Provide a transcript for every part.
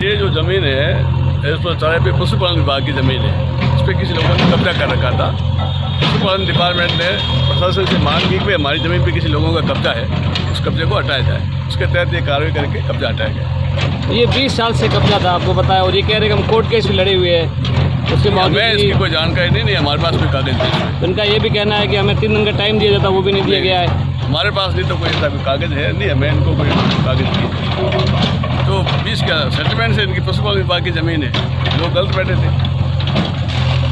ये जो ज़मीन है इस पर चौराहे पे पशुपालन विभाग की ज़मीन है। इस पर किसी लोगों ने कब्जा कर रखा था। पशुपालन डिपार्टमेंट ने प्रशासन से मांग की कि हमारी ज़मीन पे किसी लोगों का कब्जा है, उस कब्जे को हटाया जाए। उसके तहत ये कार्रवाई करके कब्जा हटाया गया। ये 20 साल से कब्जा था, आपको बताया, और ये कह रहे हैं कि हम कोर्ट केस भी लड़े हुए हैं। उसके मैं इसकी कोई जानकारी नहीं, हमारे पास कोई कागज़ नहीं है। उनका ये भी कहना है कि हमें 3 दिन का टाइम दिया जाता, वो भी नहीं दिया गया है। हमारे पास नहीं तो कोई ऐसा कोई कागज़ है नहीं, हमें इनको कोई कागज़ नहीं। तो 20 का सेटलमेंट से इनकी पशुपालन विभाग की ज़मीन है, लोग गलत बैठे थे।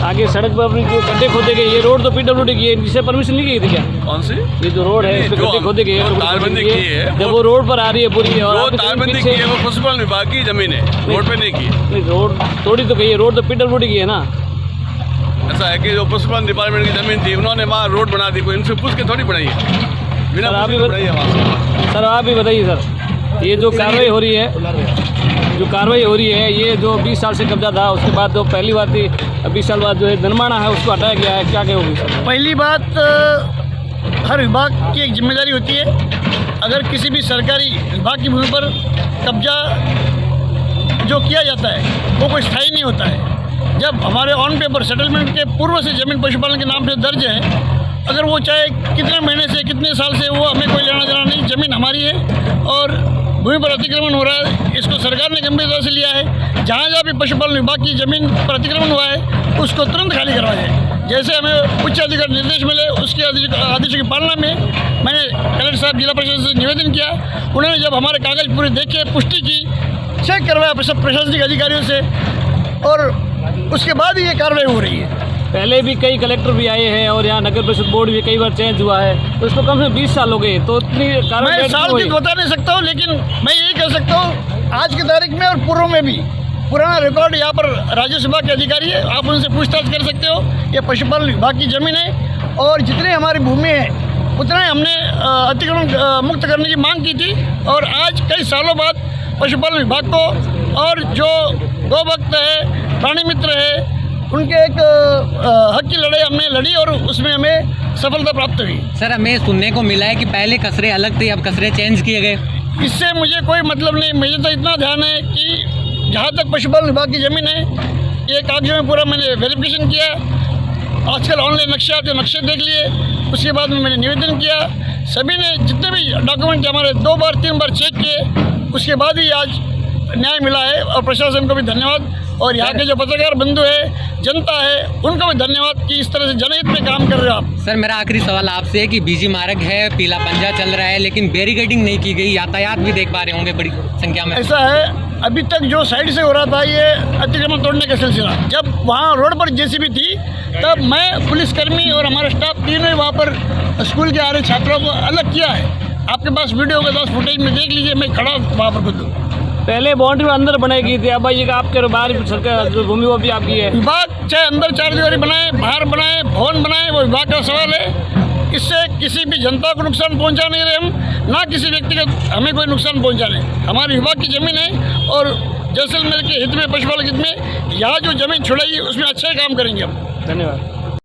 आगे सड़क पर अपनी जो गड्ढे खोदे गए, ये रोड तो PWD की है, जिसे परमिशन नहीं की थी क्या? कौन सी? ये जो रोड है, इस पे गड्ढे खोदे गए, तारबंदी की है। जब वो रोड पर आ रही है पूरी, और जो तारबंदी की है वो पशुपालन विभाग की ज़मीन है, रोड पे नहीं की। नहीं, रोड थोड़ी तो गई है, रोड तो PWD की है ना। ऐसा है कि जो पशुपालन डिपार्टमेंट की ज़मीन थी, उन्होंने वहाँ रोड बना दी, कोई इनसे पूछ के थोड़ी बनाई है, बिना सर आप पूछ के बनाई है वहाँ। सर आप भी बताइए सर, ये जो कार्रवाई हो रही है, ये जो 20 साल से कब्जा था, उसके बाद जो पहली बात थी 20 साल बाद जो है जनमाना है उसको हटाया गया है, क्या कहोगे सर? पहली बात, हर विभाग की एक जिम्मेदारी होती है। अगर किसी भी सरकारी विभाग की भूमि पर कब्जा जो किया जाता है वो कोई स्थायी नहीं होता है। जब हमारे ऑन पेपर सेटलमेंट के पूर्व से ज़मीन पशुपालन के नाम से दर्ज है, अगर वो चाहे कितने महीने से कितने साल से, वो हमें कोई लेना देना नहीं, ज़मीन हमारी है। और भूमि पर अतिक्रमण हो रहा है, इसको सरकार ने गंभीरता से लिया है। जहाँ जहाँ भी पशुपालन विभाग की ज़मीन पर अतिक्रमण हुआ है उसको तुरंत खाली करवाया जाए। जैसे हमें उच्च अधिकारी निर्देश मिले, उसके आदेशों की पालना में मैंने कलेक्टर साहब, जिला प्रशासन से निवेदन किया। उन्होंने जब हमारे कागज़ पूरे देखे, पुष्टि की, चेक करवाया सब प्रशासनिक अधिकारियों से, और उसके बाद ही ये कार्रवाई हो रही है। पहले भी कई कलेक्टर भी आए हैं और यहाँ नगर परिषद बोर्ड भी कई बार चेंज हुआ है, तो इसको कम से कम 20 साल हो गए, तो इतनी कार्रवाई मैं साल की बता नहीं सकता हूँ, लेकिन मैं यही कह सकता हूँ आज की तारीख में और पूर्व में भी पुराना रिकॉर्ड यहाँ पर राजस्व विभाग के अधिकारी है, आप उनसे पूछताछ कर सकते हो। ये पशुपालन विभाग की ज़मीन है और जितनी हमारी भूमि है उतना ही हमने अतिक्रमण मुक्त करने की मांग की थी। और आज कई सालों बाद पशुपालन विभाग को और जो गौ भक्त है, प्राणी मित्र है, उनके एक हक की लड़ाई हमने लड़ी और उसमें हमें सफलता प्राप्त हुई। सर, हमें सुनने को मिला है कि पहले कचरे अलग थे, अब कचरे चेंज किए गए। इससे मुझे कोई मतलब नहीं, मुझे तो इतना ध्यान है कि जहाँ तक पशुपालन विभाग की ज़मीन है, ये कागजों में पूरा मैंने वेरिफिकेशन किया। आजकल ऑनलाइन नक्शे आते, नक्शे देख लिए, उसके बाद में मैंने निवेदन किया। सभी ने जितने भी डॉक्यूमेंट हमारे 2 बार 3 बार चेक किए, उसके बाद ही आज न्याय मिला है। और प्रशासन को भी धन्यवाद, और यहाँ के जो पत्रकार बंधु है, जनता है, उनको भी धन्यवाद कि इस तरह से जनहित में काम कर रहे हो आप। सर, मेरा आखिरी सवाल आपसे है कि बीजी मार्ग है, पीला पंजा चल रहा है, लेकिन बैरिकेडिंग नहीं की गई, यातायात भी देख पा रहे होंगे बड़ी संख्या में। ऐसा है, अभी तक जो साइड से हो रहा था ये अतिक्रमण तोड़ने का सिलसिला, जब वहाँ रोड पर JCB थी तब मैं, पुलिसकर्मी और हमारा स्टाफ तीनों ही वहाँ पर स्कूल के आ रहे छात्रों को अलग किया है। आपके पास वीडियो के पास फुटेज में देख लीजिए, मैं खड़ा वहाँ पर खुद। पहले बाउंड्री अंदर बनाई गई थी, अब ये आपके बाहर सरकार जो भूमि वो भी आपकी है। विभाग चाहे अंदर 4 दीवारी बनाए, बाहर बनाए, भवन बनाए, वो विभाग का सवाल है। इससे किसी भी जनता को नुकसान पहुंचा नहीं रहे हम, ना किसी व्यक्ति का हमें कोई नुकसान पहुंचा रहे। हमारी विभाग की ज़मीन है और जैसलमेर के हित में, पशुपालन हित में, यहाँ जो ज़मीन छुड़ाई उसमें अच्छा काम करेंगे हम। धन्यवाद।